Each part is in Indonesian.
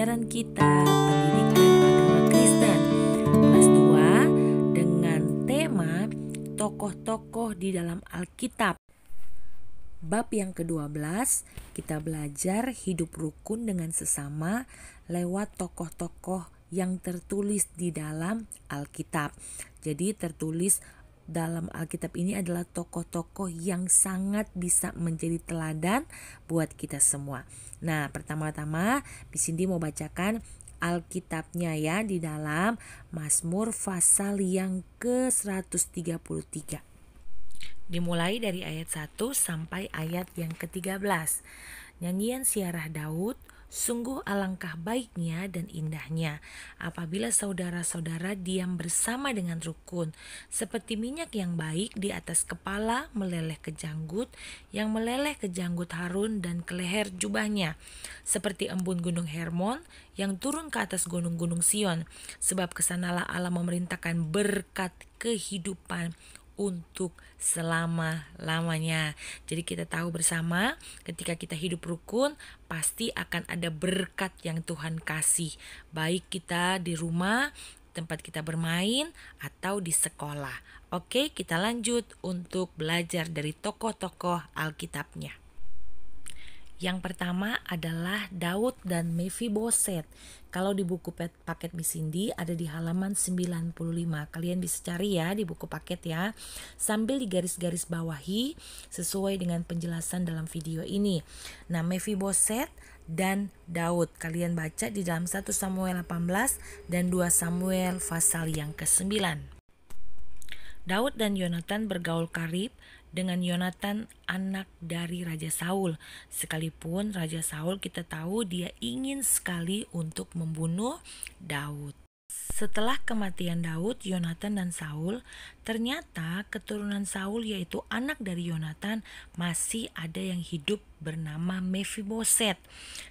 pembelajaran kita pendidikan agama Kristen kelas 2 dengan tema tokoh-tokoh di dalam Alkitab. Bab yang ke-12, kita belajar hidup rukun dengan sesama lewat tokoh-tokoh yang tertulis di dalam Alkitab. Jadi tertulis dalam Alkitab ini adalah tokoh-tokoh yang sangat bisa menjadi teladan buat kita semua. Nah, pertama-tama di sini mau bacakan Alkitabnya ya, di dalam Mazmur pasal yang ke-133. Dimulai dari ayat 1 sampai ayat yang ke-13. Nyanyian siarah Daud, sungguh alangkah baiknya dan indahnya apabila saudara-saudara diam bersama dengan rukun, seperti minyak yang baik di atas kepala meleleh ke janggut, yang meleleh ke janggut Harun dan ke leher jubahnya, seperti embun gunung Hermon yang turun ke atas gunung-gunung Sion, sebab kesanalah Allah memerintahkan berkat kehidupan untuk selama-lamanya. Jadi kita tahu bersama ketika kita hidup rukun pasti akan ada berkat yang Tuhan kasih. Baik kita di rumah, tempat kita bermain, atau di sekolah. Oke, kita lanjut untuk belajar dari tokoh-tokoh Alkitabnya. Yang pertama adalah Daud dan Mefiboset. Kalau di buku paket Miss Cindy ada di halaman 95. Kalian bisa cari ya di buku paket ya. Sambil digaris-garis bawahi sesuai dengan penjelasan dalam video ini. Nah, Mefiboset dan Daud kalian baca di dalam 1 Samuel 18 dan 2 Samuel pasal yang ke-9. Daud dan Yonatan bergaul karib dengan Yonatan anak dari Raja Saul. Sekalipun Raja Saul kita tahu dia ingin sekali untuk membunuh Daud. Setelah kematian Daud, Yonatan dan Saul, ternyata keturunan Saul yaitu anak dari Yonatan masih ada yang hidup bernama Mefiboset.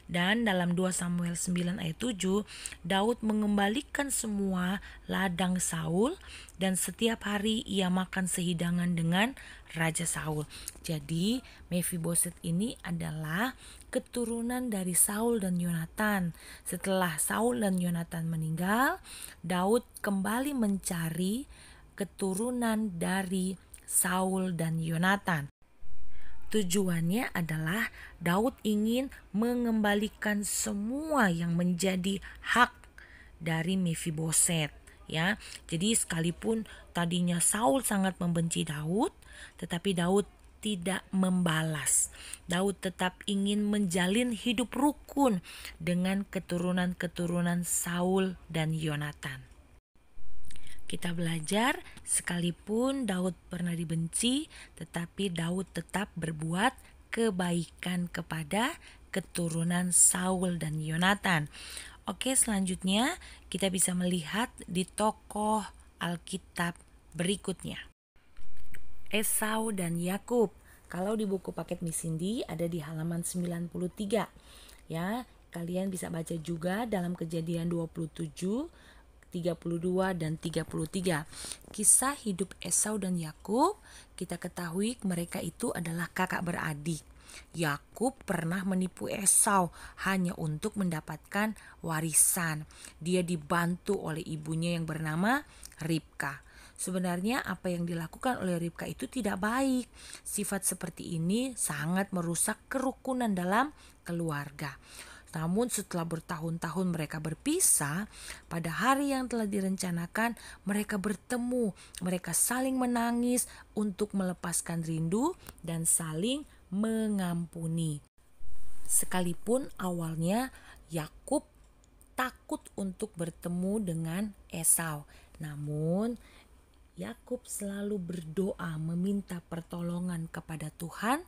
Dan dalam 2 Samuel 9 ayat 7, Daud mengembalikan semua ladang Saul dan setiap hari ia makan sehidangan dengan Raja Saul. Jadi Mefiboset ini adalah keturunan dari Saul dan Yonatan. Setelah Saul dan Yonatan meninggal, Daud kembali mencari keturunan dari Saul dan Yonatan. Tujuannya adalah Daud ingin mengembalikan semua yang menjadi hak dari Mefiboset. Ya, jadi sekalipun tadinya Saul sangat membenci Daud, tetapi Daud tidak membalas. Daud tetap ingin menjalin hidup rukun dengan keturunan-keturunan Saul dan Yonatan. Kita belajar sekalipun Daud pernah dibenci, tetapi Daud tetap berbuat kebaikan kepada keturunan Saul dan Yonatan. Oke, selanjutnya kita bisa melihat di tokoh Alkitab berikutnya. Esau dan Yakub. Kalau di buku paket Miss Cindy ada di halaman 93. Ya, kalian bisa baca juga dalam Kejadian 27, 32 dan 33. Kisah hidup Esau dan Yakub, kita ketahui mereka itu adalah kakak beradik. Yakub pernah menipu Esau hanya untuk mendapatkan warisan. Dia dibantu oleh ibunya yang bernama Ribka. Sebenarnya apa yang dilakukan oleh Ribka itu tidak baik. Sifat seperti ini sangat merusak kerukunan dalam keluarga. Namun setelah bertahun-tahun mereka berpisah, pada hari yang telah direncanakan mereka bertemu. Mereka saling menangis untuk melepaskan rindu dan saling mengampuni. Sekalipun awalnya Yakub takut untuk bertemu dengan Esau, namun Yakub selalu berdoa meminta pertolongan kepada Tuhan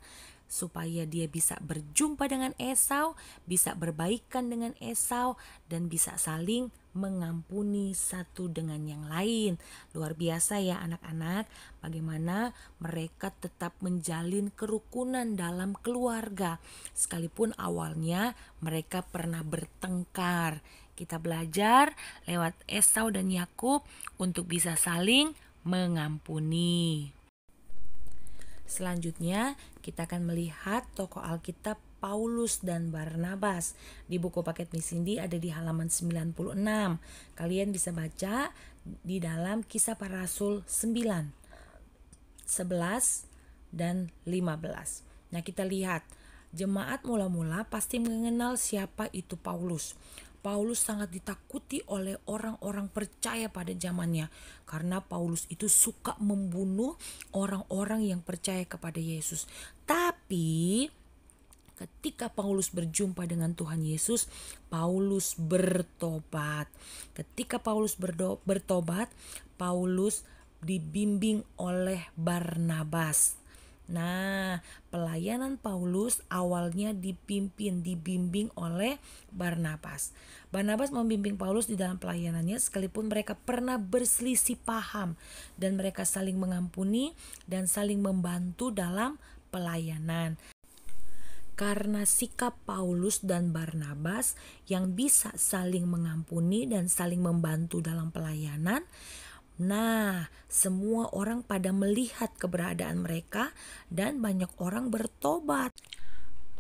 supaya dia bisa berjumpa dengan Esau, bisa berbaikan dengan Esau, dan bisa saling mengampuni satu dengan yang lain. Luar biasa ya anak-anak, bagaimana mereka tetap menjalin kerukunan dalam keluarga. Sekalipun awalnya mereka pernah bertengkar. Kita belajar lewat Esau dan Yakub untuk bisa saling mengampuni. Selanjutnya kita akan melihat tokoh Alkitab Paulus dan Barnabas. Di buku paket Misindi ada di halaman 96. Kalian bisa baca di dalam Kisah Para Rasul 9, 11, dan 15. Nah, kita lihat jemaat mula-mula pasti mengenal siapa itu Paulus. Paulus sangat ditakuti oleh orang-orang percaya pada zamannya karena Paulus itu suka membunuh orang-orang yang percaya kepada Yesus. Tapi ketika Paulus berjumpa dengan Tuhan Yesus, Paulus bertobat. Ketika Paulus bertobat, Paulus dibimbing oleh Barnabas. Nah, pelayanan Paulus awalnya dibimbing oleh Barnabas. Barnabas membimbing Paulus di dalam pelayanannya sekalipun mereka pernah berselisih paham, dan mereka saling mengampuni dan saling membantu dalam pelayanan. Karena sikap Paulus dan Barnabas yang bisa saling mengampuni dan saling membantu dalam pelayanan, nah, semua orang pada melihat keberadaan mereka dan banyak orang bertobat.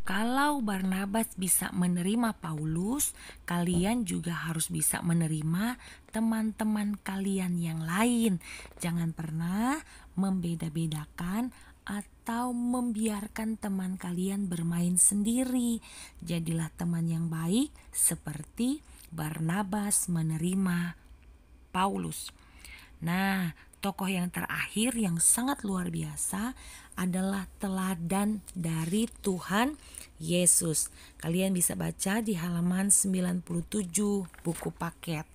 Kalau Barnabas bisa menerima Paulus, kalian juga harus bisa menerima teman-teman kalian yang lain. Jangan pernah membeda-bedakan atau membiarkan teman kalian bermain sendiri. Jadilah teman yang baik seperti Barnabas menerima Paulus. Nah, tokoh yang terakhir yang sangat luar biasa adalah teladan dari Tuhan Yesus. Kalian bisa baca di halaman 97 buku paket.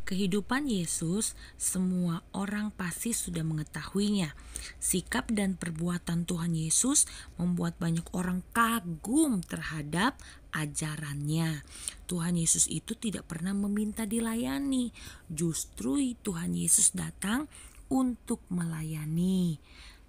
Kehidupan Yesus, semua orang pasti sudah mengetahuinya. Sikap dan perbuatan Tuhan Yesus membuat banyak orang kagum terhadap ajarannya. Tuhan Yesus itu tidak pernah meminta dilayani. Justru Tuhan Yesus datang untuk melayani.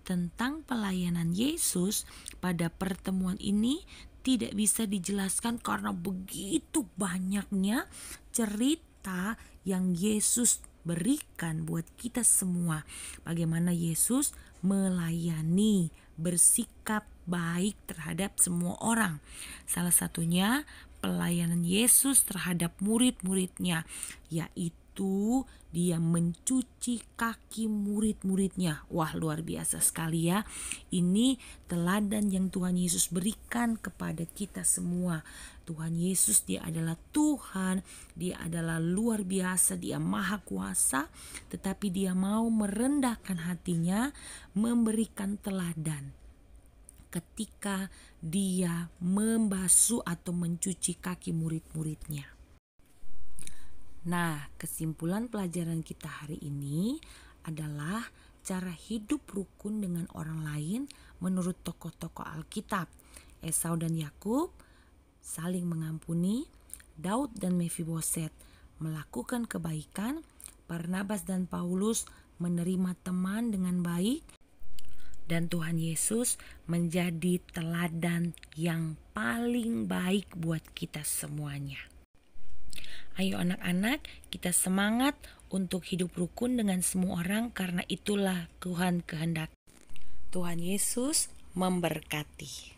Tentang pelayanan Yesus pada pertemuan ini tidak bisa dijelaskan karena begitu banyaknya cerita yang Yesus berikan buat kita semua. Bagaimana Yesus melayani, bersikap baik terhadap semua orang. Salah satunya pelayanan Yesus terhadap murid-muridnya, yaitu dia mencuci kaki murid-muridnya. Wah, luar biasa sekali ya. Ini teladan yang Tuhan Yesus berikan kepada kita semua. Tuhan Yesus, dia adalah Tuhan, dia adalah luar biasa, dia maha kuasa, tetapi dia mau merendahkan hatinya, memberikan teladan ketika dia membasuh atau mencuci kaki murid-muridnya. Nah, kesimpulan pelajaran kita hari ini adalah cara hidup rukun dengan orang lain menurut tokoh-tokoh Alkitab. Esau dan Yakub saling mengampuni, Daud dan Mefiboset melakukan kebaikan, Barnabas dan Paulus menerima teman dengan baik, dan Tuhan Yesus menjadi teladan yang paling baik buat kita semuanya. Ayo anak-anak, kita semangat untuk hidup rukun dengan semua orang karena itulah Tuhan kehendak. Tuhan Yesus memberkati.